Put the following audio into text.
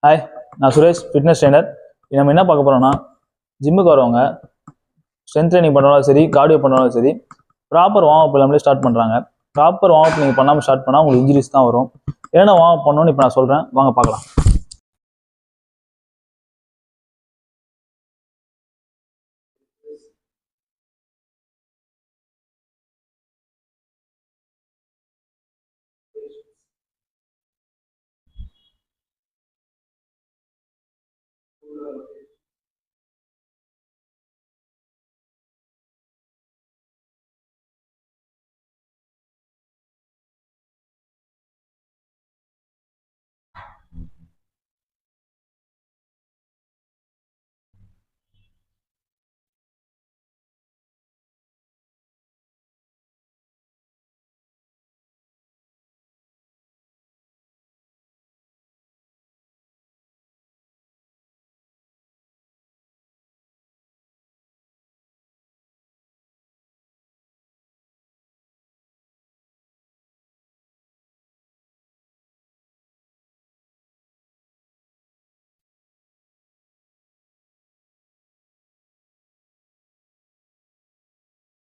Hi, நான் Suresh, fitness trainer. நம்ம என்ன பார்க்க போகிறோம்னா, ஜிம்முக்கு வரவங்க ஸ்ட்ரென்த் ட்ரைனிங் பண்ணுறவங்களும் சரி, கார்டியோ பண்ணுறவங்களும் சரி, ப்ராப்பர் வார்ம் அப் இல்லாமலே ஸ்டார்ட் பண்ணுறாங்க. ப்ராப்பர் வார்ம் அப் நீங்கள் பண்ணாமல் ஸ்டார்ட் பண்ணால் உங்களுக்கு இன்ஜுரிஸ் தான் வரும். என்னென்ன வார்ம் அப் பண்ணணும்னு இப்போ நான் சொல்கிறேன், வாங்க பார்க்கலாம்.